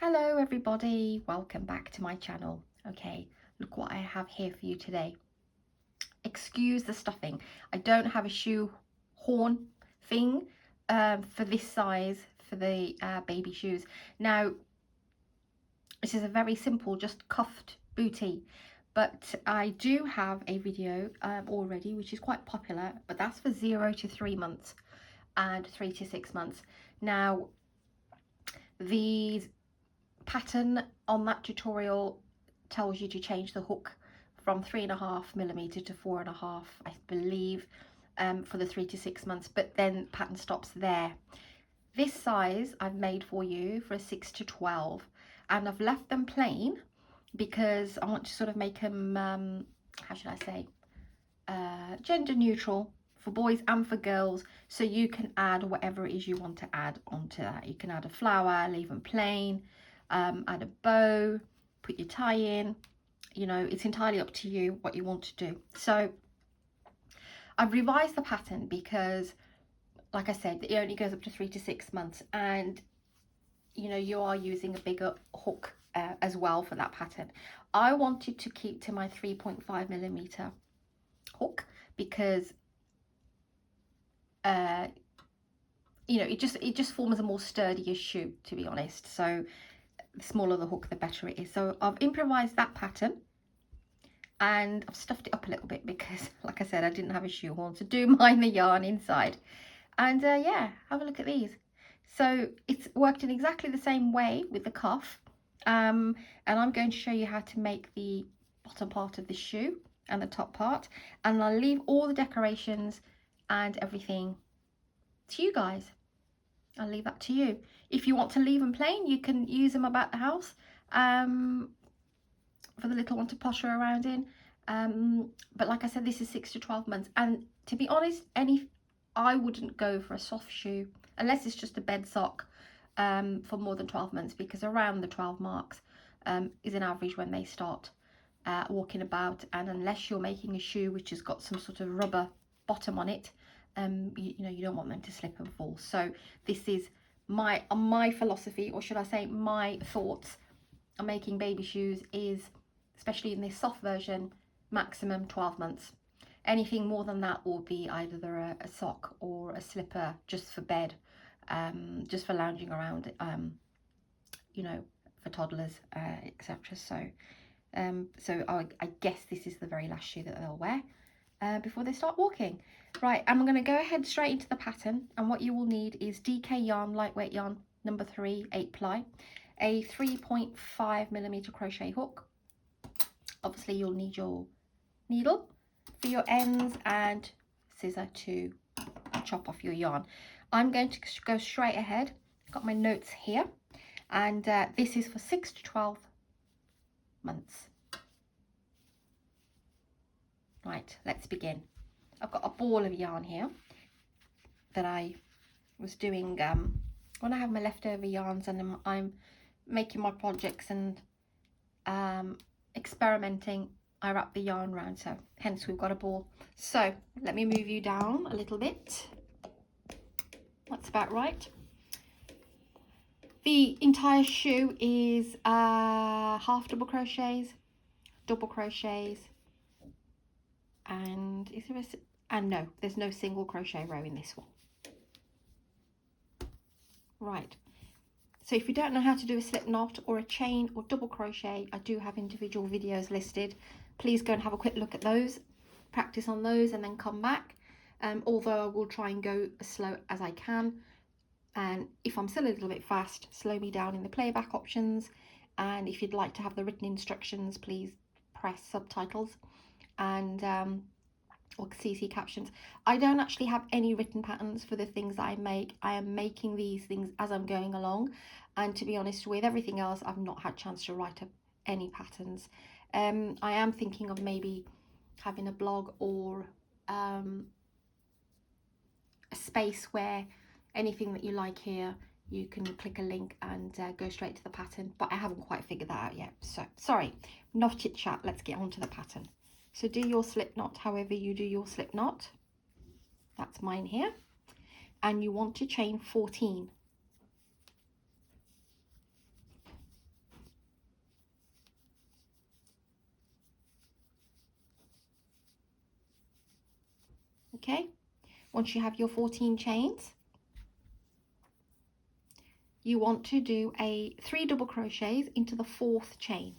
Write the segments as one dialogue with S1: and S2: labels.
S1: Hello everybody, welcome back to my channel. Okay, look what I have here for you today. Excuse the stuffing. I don't have a shoe horn thing for this size for the baby shoes. Now, this is a very simple, just cuffed bootie. But I do have a video already, which is quite popular, but that's for 0 to 3 months and 3 to 6 months. Now, these pattern on that tutorial tells you to change the hook from 3.5mm to 4.5, I believe, for the 3 to 6 months, but then pattern stops there. This size I've made for you for a 6 to 12, and I've left them plain because I want to sort of make them how should I say, gender neutral for boys and for girls, so you can add whatever it is you want to add onto that. You can add a flower, leave them plain, add a bow, put your tie in, you know, it's entirely up to you what you want to do. So I've revised the pattern because, like I said, it only goes up to 3 to 6 months, and you know, you are using a bigger hook as well for that pattern. I wanted to keep to my 3.5mm hook because you know, it just forms a more sturdier shoe, to be honest. So the smaller the hook, the better it is. So I've improvised that pattern and I've stuffed it up a little bit because, like I said, I didn't have a shoehorn to do mine the yarn inside. And yeah, have a look at these. So it's worked in exactly the same way with the cuff, and I'm going to show you how to make the bottom part of the shoe and the top part, and I'll leave all the decorations and everything to you guys. I'll leave that to you. If you want to leave them plain, you can use them about the house for the little one to potter around in. But like I said, this is 6 to 12 months, and to be honest, I wouldn't go for a soft shoe unless it's just a bed sock for more than 12 months, because around the 12 marks is an average when they start walking about, and unless you're making a shoe which has got some sort of rubber bottom on it, you know, you don't want them to slip and fall. So this is my philosophy, or should I say my thoughts on making baby shoes, is, especially in this soft version, maximum 12 months. Anything more than that will be either a sock or a slipper just for bed, just for lounging around, you know, for toddlers, etc. So I guess this is the very last shoe that they'll wear before they start walking. Right, I'm going to go ahead straight into the pattern, and what you will need is DK yarn, lightweight yarn, number 3, 8 ply, a 3.5mm crochet hook. Obviously you'll need your needle for your ends and scissor to chop off your yarn. I'm going to go straight ahead. I've got my notes here, and this is for 6 to 12 months. Right, let's begin. I've got a ball of yarn here that I was doing when I have my leftover yarns and I'm making my projects and experimenting. I wrap the yarn around, so hence we've got a ball. So let me move you down a little bit. That's about right. The entire shoe is half double crochets, double crochets, and is there and no, there's no single crochet row in this one. Right, so if you don't know how to do a slip knot or a chain or double crochet, I do have individual videos listed. Please go and have a quick look at those, practice on those, and then come back. Although I will try and go as slow as I can, and if I'm still a little bit fast, slow me down in the playback options. And if you'd like to have the written instructions, please press subtitles and or CC captions. I don't actually have any written patterns for the things that I make. I am making these things as I'm going along, and to be honest, with everything else, I've not had a chance to write up any patterns. I am thinking of maybe having a blog or a space where anything that you like here, you can click a link and go straight to the pattern, but I haven't quite figured that out yet. So sorry, not chit chat, let's get on to the pattern. So do your slip knot however you do your slip knot. That's mine here. And you want to chain 14. Okay, once you have your 14 chains, you want to do 3 double crochets into the 4th chain.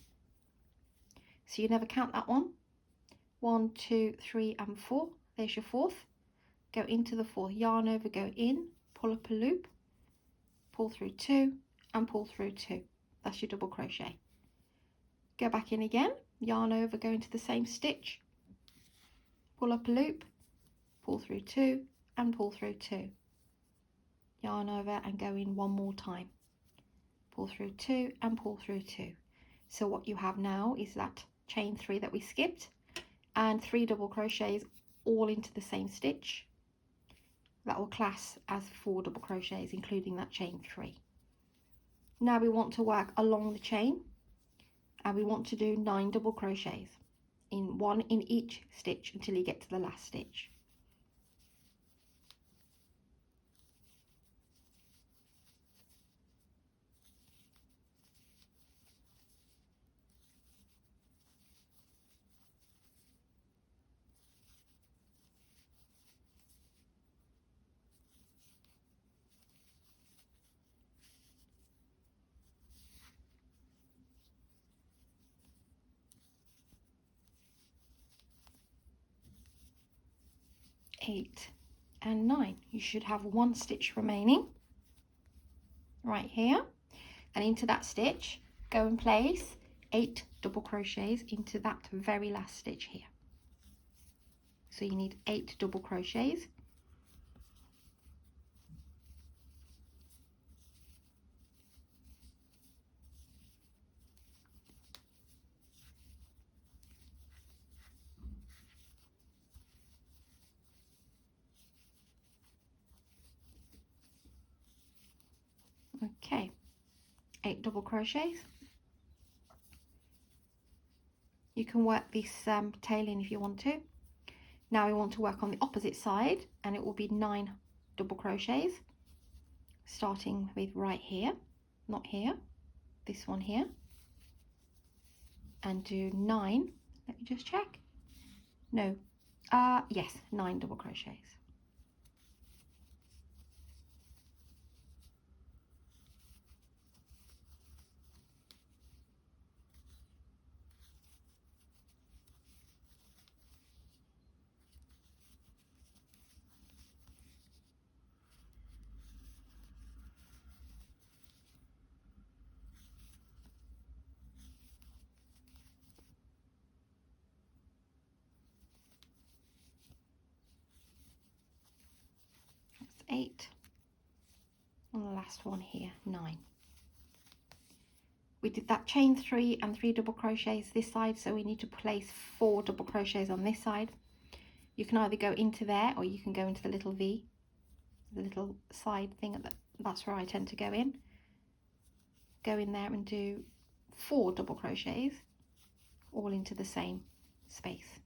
S1: So you never count that one. 1, 2, 3 and 4. There's your 4th. Go into the 4th, yarn over, go in, pull up a loop, pull through 2 and pull through 2. That's your double crochet. Go back in again, yarn over, go into the same stitch, pull up a loop, pull through 2 and pull through 2. Yarn over and go in one more time. Pull through 2 and pull through 2. So what you have now is that chain 3 that we skipped and 3 double crochets all into the same stitch. That will class as 4 double crochets, including that chain 3. Now we want to work along the chain, and we want to do 9 double crochets, one in each stitch until you get to the last stitch. Eight and 9. You should have 1 stitch remaining right here, and into that stitch go and place 8 double crochets into that very last stitch here. So you need 8 double crochets. Okay, 8 double crochets. You can work this tail in if you want to. Now we want to work on the opposite side, and it will be 9 double crochets, starting with right here, not here, this one here, and do 9. Let me just check. No, yes, 9 double crochets. That's 8, and the last one here, 9. We did that chain 3 and 3 double crochets this side, so we need to place 4 double crochets on this side. You can either go into there, or you can go into the little V, the little side thing. That's where I tend to go in. Go in there and do 4 double crochets all into the same space.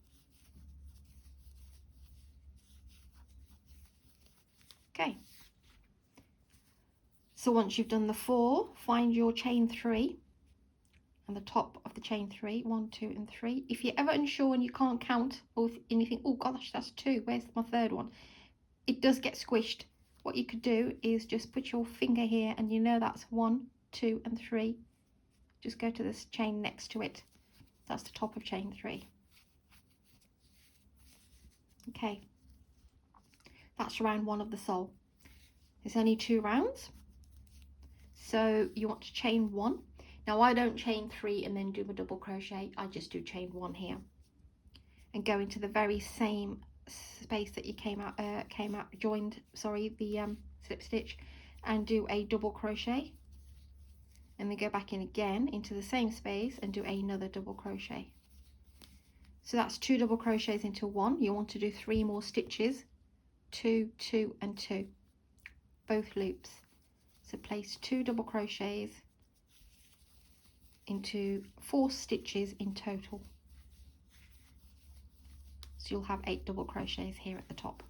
S1: Okay, so once you've done the 4, find your chain 3 and the top of the chain 3, 1, 2 and 3. If you're ever unsure and you can't count, or anything, oh gosh, that's 2, where's my 3rd one? It does get squished. What you could do is just put your finger here, and you know that's 1, 2 and 3. Just go to this chain next to it. That's the top of chain 3. Okay, that's round 1 of the sole. There's only 2 rounds, so you want to chain 1. Now I don't chain 3 and then do a double crochet. I just do chain 1 here and go into the very same space that you joined the slip stitch, and do a double crochet, and then go back in again into the same space and do another double crochet. So that's 2 double crochets into 1. You want to do 3 more stitches, 2, 2 and 2, both loops. So place 2 double crochets into 4 stitches in total. So you'll have 8 double crochets here at the top.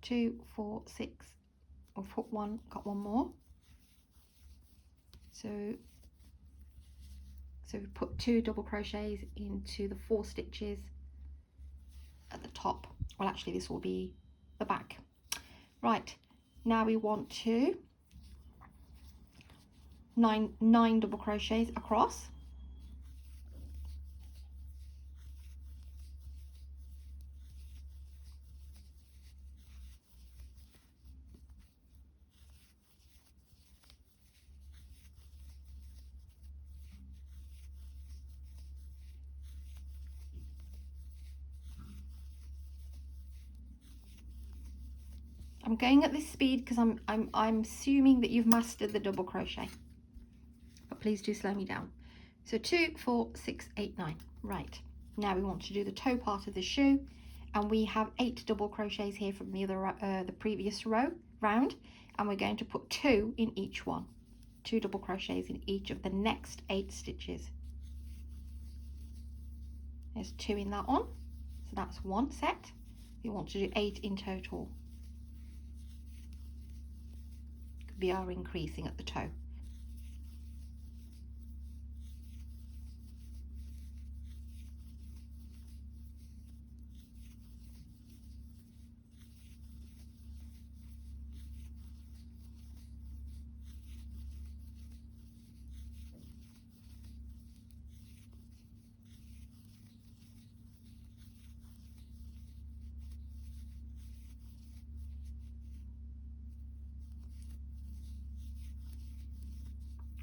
S1: 2, 4, 6, or put 1, got 1 more. So we put 2 double crochets into the 4 stitches at the top Well, actually this will be the back. Right, now we want to nine double crochets across. I'm going at this speed because I'm assuming that you've mastered the double crochet, but please do slow me down. So 2, 4, 6, 8, 9. Right, now we want to do the toe part of the shoe, and we have 8 double crochets here from the other the previous round, and we're going to put 2 in each one, 2 double crochets in each of the next 8 stitches. There's 2 in that one, so that's one set. We want to do 8 in total. We are increasing at the toe.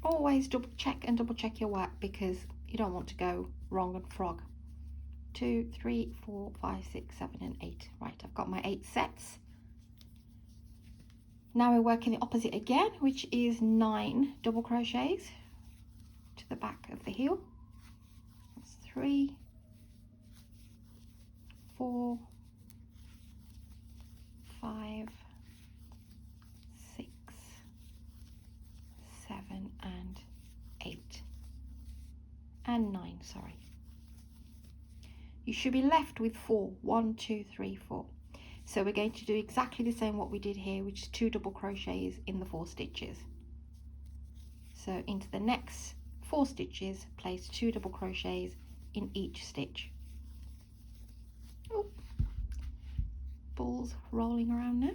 S1: Always double check your work, because you don't want to go wrong and frog. 2, 3, 4, 5, 6, 7 and 8. Right, I've got my 8 sets. Now we're working the opposite again, which is 9 double crochets to the back of the heel. That's 3, 4, 5, 6, 7 and 8 and 9, sorry. You should be left with 4. 1, 2, 3, 4. So we're going to do exactly the same what we did here, which is 2 double crochets in the 4 stitches. So into the next 4 stitches, place 2 double crochets in each stitch. Oh, balls rolling around now.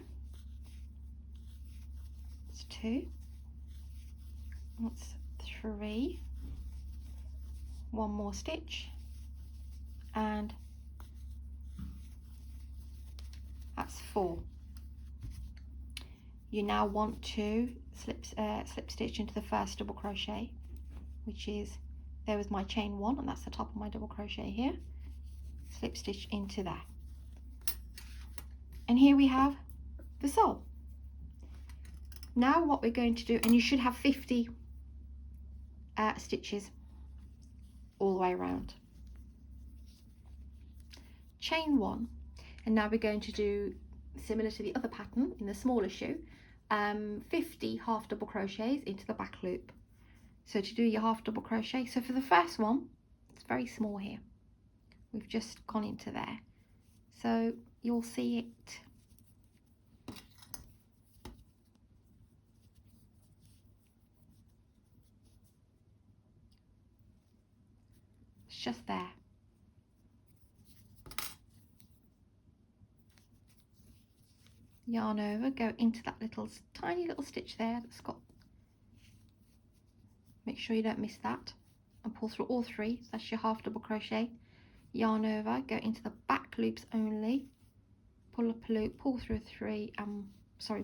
S1: That's 2. That's 3. 1 more stitch, and that's 4. You now want to slip stitch into the first double crochet, which is, there was my chain 1, and that's the top of my double crochet here. Slip stitch into there, and here we have the sole. Now what we're going to do, and you should have 50 stitches all the way around. Chain 1, and now we're going to do similar to the other pattern in the smaller shoe, 50 half double crochets into the back loop. So to do your half double crochet, so for the first one, it's very small here, we've just gone into there, so you'll see it just there. Yarn over, go into that little tiny little stitch there that's got, make sure you don't miss that, and pull through all 3. That's your half double crochet. Yarn over, go into the back loops only, pull up a loop, pull through 3,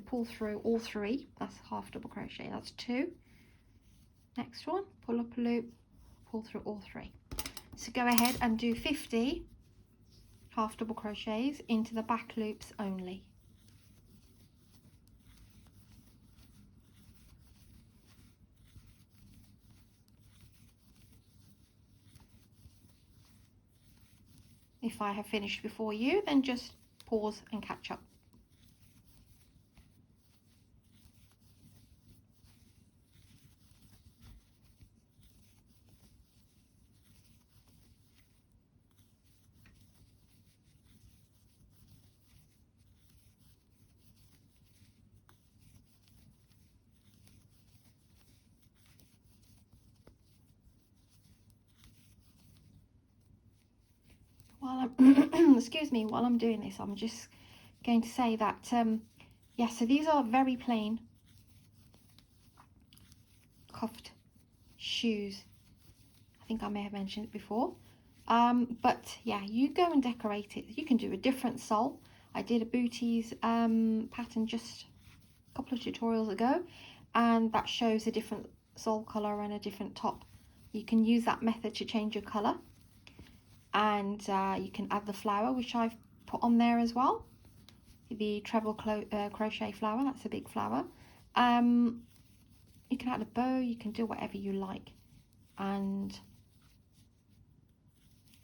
S1: pull through all 3. That's half double crochet. That's 2. Next one, pull up a loop, pull through all 3. So go ahead and do 50 half double crochets into the back loops only. If I have finished before you, then just pause and catch up. While while I'm excuse me, while I'm doing this, I'm just going to say that yeah, so these are very plain cuffed shoes. I think I may have mentioned it before, but yeah, you go and decorate it. You can do a different sole. I did a Booties pattern just a couple of tutorials ago, and that shows a different sole color and a different top. You can use that method to change your color, and you can add the flower, which I've put on there as well, the treble crochet flower. That's a big flower. You can add a bow, you can do whatever you like, and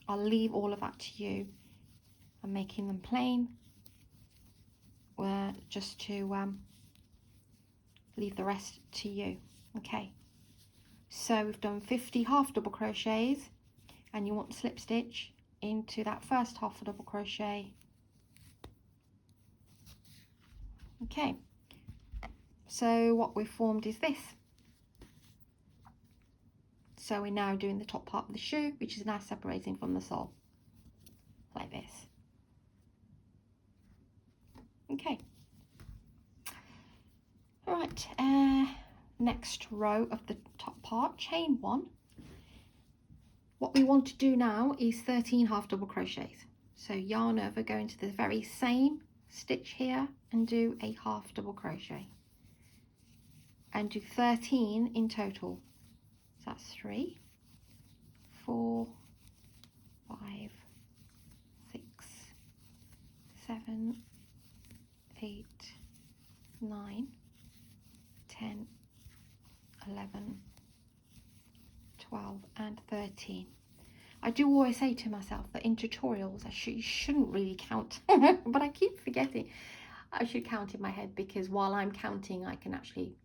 S1: I'll leave all of that to you. I'm making them plain just to leave the rest to you. Okay, so we've done 50 half double crochets, and you want to slip stitch into that first half a double crochet. Okay, so what we've formed is this. So we're now doing the top part of the shoe, which is now separating from the sole, like this. Okay. All right, next row of the top part, chain 1. What we want to do now is 13 half double crochets. So yarn over, go into the very same stitch here and do a half double crochet, and do 13 in total. So that's 3, 4, 5, 6, 7, 8, 9, 10, 11, 12 and 13. I do always say to myself that in tutorials you shouldn't really count, but I keep forgetting I should count in my head, because while I'm counting I can actually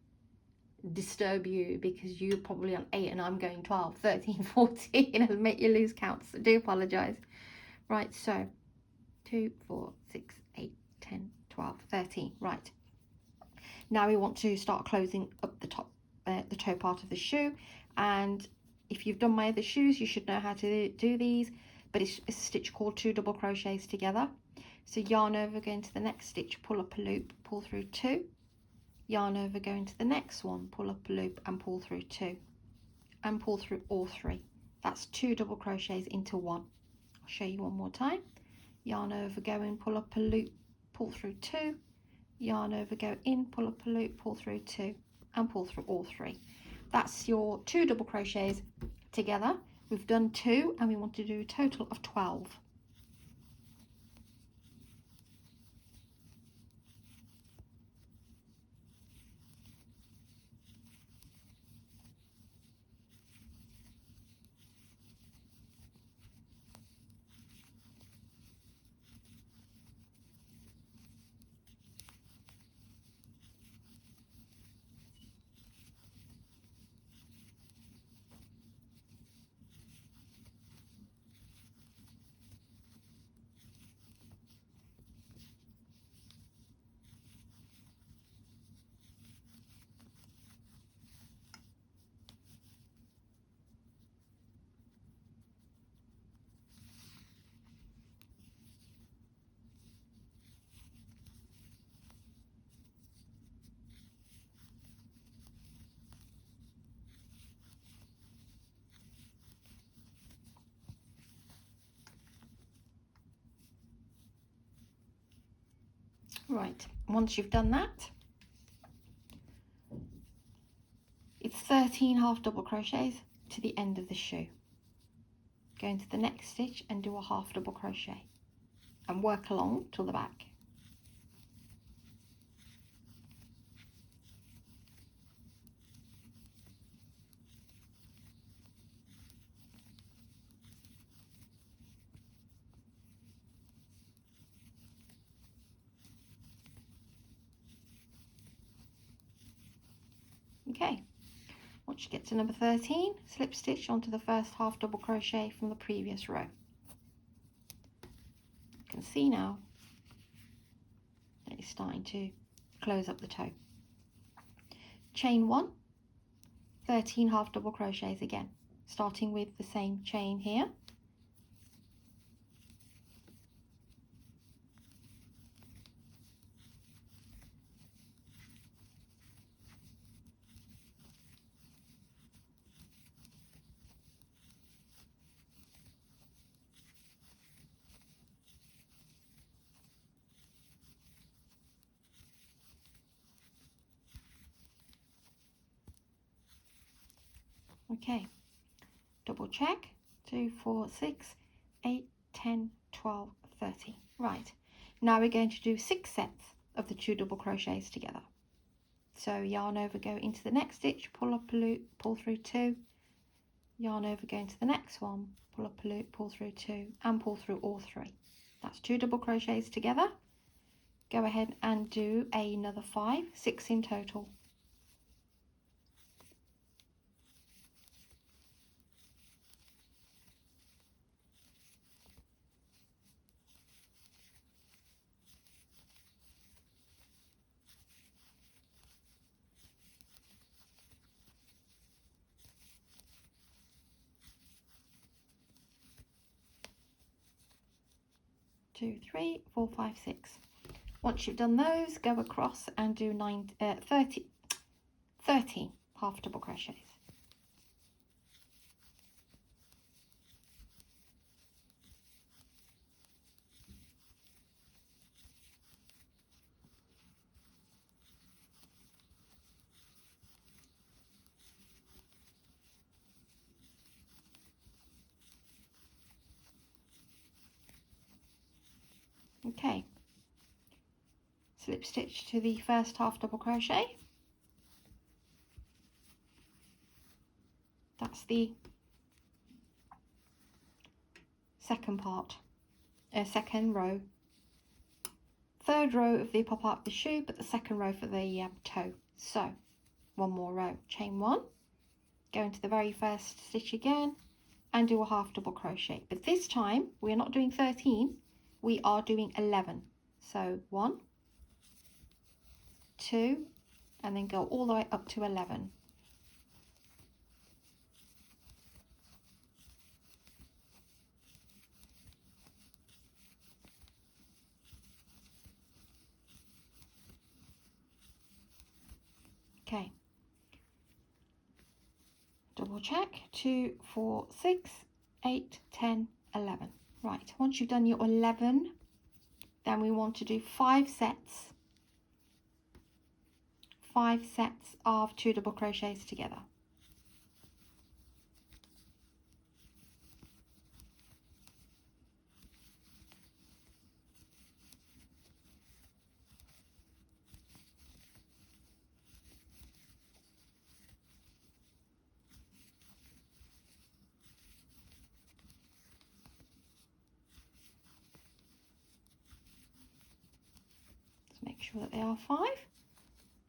S1: disturb you, because you're probably on 8 and I'm going 12, 13, 14 and make you lose count. So I do apologize. Right, so 2, 4, 6, 8, 10, 12, 13. Right, now we want to start closing up the top, the toe part of the shoe. And if you've done my other shoes, you should know how to do these, but it's a stitch called 2 double crochets together. So yarn over, go into the next stitch, pull up a loop, pull through 2, yarn over, go into the next one, pull up a loop and pull through 2, and pull through all 3. That's 2 double crochets into 1. I'll show you one more time. Yarn over, go in, pull up a loop, pull through 2, yarn over, go in, pull up a loop, pull through 2, and pull through all 3. That's your 2 double crochets together. We've done 2 and we want to do a total of 12. Right, once you've done that, it's 13 half double crochets to the end of the shoe. Go into the next stitch and do a half double crochet and work along till the back. Okay, once you get to number 13, slip stitch onto the first half double crochet from the previous row. You can see now that it's starting to close up the toe. Chain 1, 13 half double crochets again, starting with the same chain here. Okay, double check. 2, 4, 6, 8, 10, 12, 13. Right, now we're going to do 6 sets of the 2 double crochets together. So yarn over, go into the next stitch, pull up a loop, pull through 2, yarn over, go into the next one, pull up a loop, pull through 2, and pull through all 3. That's 2 double crochets together. Go ahead and do another 5, 6 in total. Two, 3, 4, 5, 6. Once you've done those, go across and do 30 half double crochets. Okay, slip stitch to the first half double crochet. That's the second part, second row. Third row of the pop out of the shoe, but the second row for the toe. So one more row, chain 1, go into the very first stitch again and do a half double crochet. But this time we're not doing 13, we are doing 11. So 1, 2, and then go all the way up to 11. Okay, double check, 2, 4, 6, 8, 10, 11. Right, once you've done your 11, then we want to do 5 sets of 2 double crochets together. Make sure that they are 5.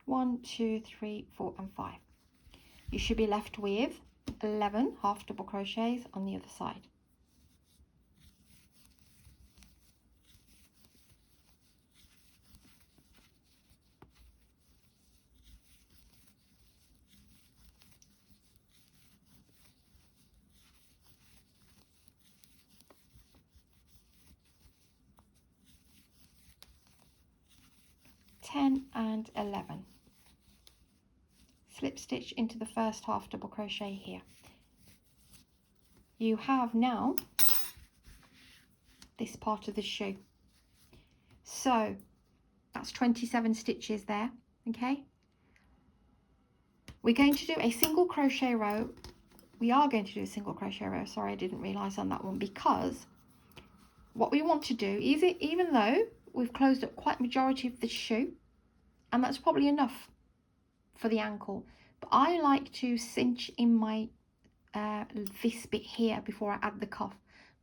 S1: 1, 2, 3, 4, and 5. You should be left with 11 half double crochets on the other side. And 11. Slip stitch into the first half double crochet here. You have now this part of the shoe. So that's 27 stitches there, okay? We're going to do a single crochet row. We are going to do a single crochet row. Sorry, I didn't realize on that one, because what we want to do is, even though we've closed up quite a majority of the shoe, and that's probably enough for the ankle, but I like to cinch in my this bit here before I add the cuff.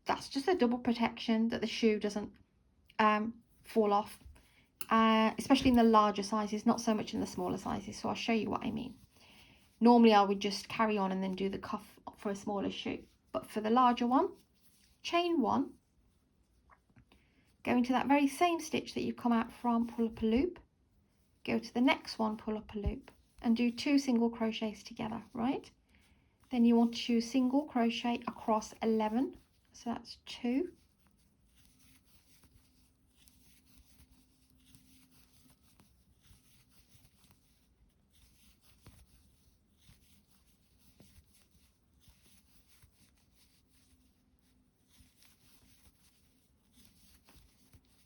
S1: That's just a double protection that the shoe doesn't fall off, especially in the larger sizes, not so much in the smaller sizes. So I'll show you what I mean. Normally I would just carry on and then do the cuff for a smaller shoe, but for the larger one, chain 1, go into that very same stitch that you come out from, pull up a loop, go to the next one, pull up a loop, and do 2 single crochets together, right? Then you want to single crochet across 11, so that's 2.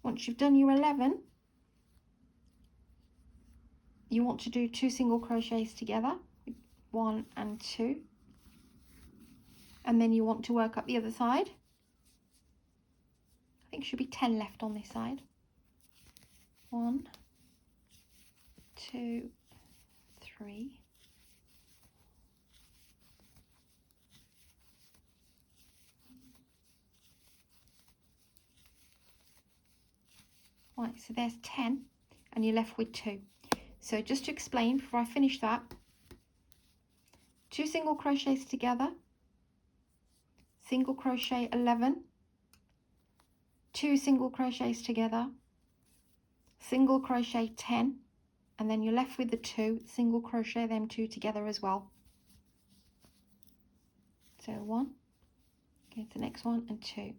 S1: Once you've done your 11, you want to do 2 single crochets together, 1 and 2, and then you want to work up the other side. I think there should be 10 left on this side. 1, 2, 3. Right, so there's 10 and you're left with 2. So just to explain before I finish that, 2 single crochets together, single crochet 11, 2 single crochets together, single crochet 10, and then you're left with the 2, single crochet them 2 together as well. So 1, go to the next one, and 2,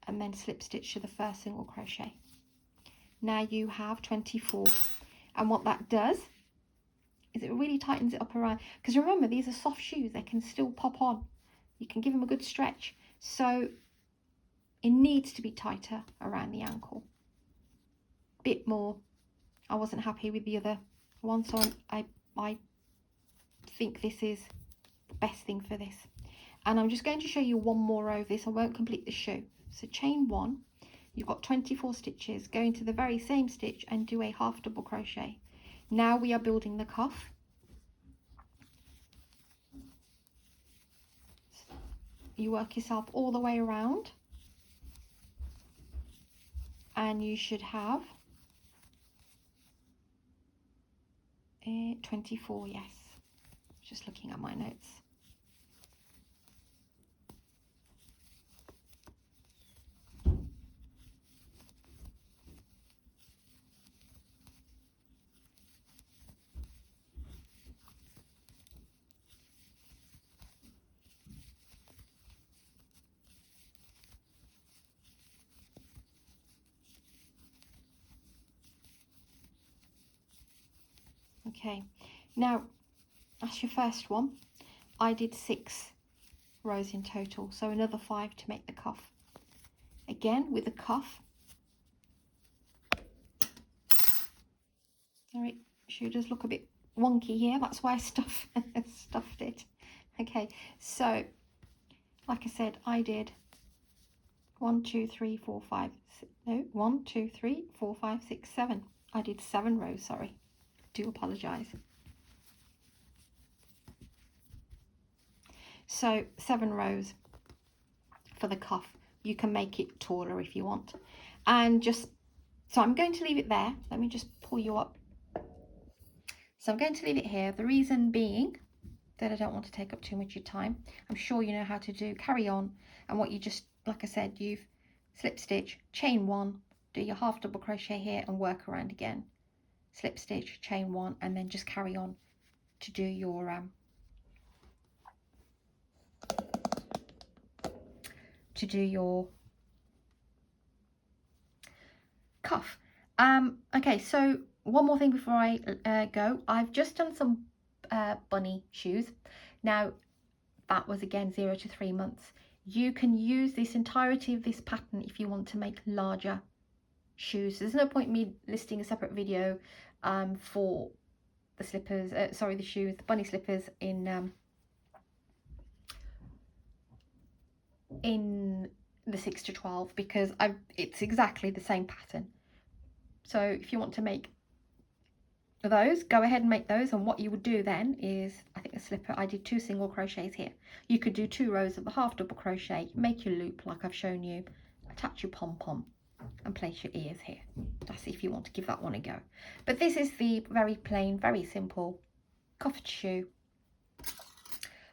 S1: and then slip stitch to the first single crochet. Now you have 24, and what that does is it really tightens it up around, because remember these are soft shoes, they can still pop on, you can give them a good stretch, so it needs to be tighter around the ankle, bit more. I wasn't happy with the other one, so I think this is the best thing for this. And I'm just going to show you one more row of this. I won't complete the shoe. So chain 1, you've got 24 stitches, go into the very same stitch and do a half double crochet. Now we are building the cuff. You work yourself all the way around and you should have 24, yes. Just looking at my notes. Okay, now that's your first one. I did 6 rows in total, so another 5 to make the cuff. Again with the cuff, all right, shoe does look a bit wonky here, that's why I stuffed it. Okay, so like I said, I did 1, 2, 3, 4, 5, 6, no, 1, 2, 3, 4, 5, 6, 7. I did 7 rows, sorry. Do apologise. So 7 rows for the cuff. You can make it taller if you want. And just, so I'm going to leave it there. Let me just pull you up. So I'm going to leave it here. The reason being that I don't want to take up too much of your time. I'm sure you know how to do carry on. And what you just, like I said, you've slip stitch, chain 1, do your half double crochet here and work around again. Slip stitch, chain 1, and then just carry on to do your cuff. Okay, so one more thing before I go. I've just done some bunny shoes. Now that was again 0 to 3 months. You can use this entirety of this pattern if you want to make larger shoes. There's no point me listing a separate video for the slippers, sorry, the shoes, the bunny slippers in the 6 to 12, because it's exactly the same pattern. So if you want to make those, go ahead and make those. And what you would do then is, I think the slipper, I did 2 single crochets here. You could do 2 rows of the half double crochet, make your loop like I've shown you, attach your pom-pom and place your ears here. That's if you want to give that one a go. But this is the very plain, very simple cuffed shoe.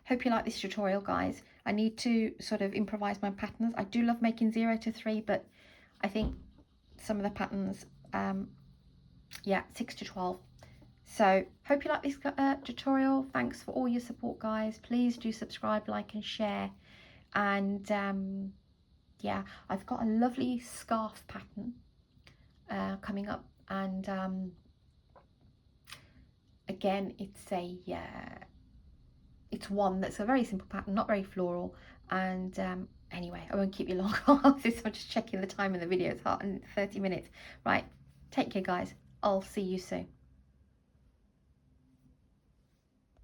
S1: Hope you like this tutorial, guys. I need to sort of improvise my patterns. I do love making 0 to 3, but I think some of the patterns, yeah, 6 to 12. So hope you like this tutorial. Thanks for all your support, guys. Please do subscribe, like and share. And yeah, I've got a lovely scarf pattern coming up, and again, it's one that's a very simple pattern, not very floral. And anyway, I won't keep you long. I'm just checking the time of the video. It's hot and 30 minutes. Right, take care, guys. I'll see you soon.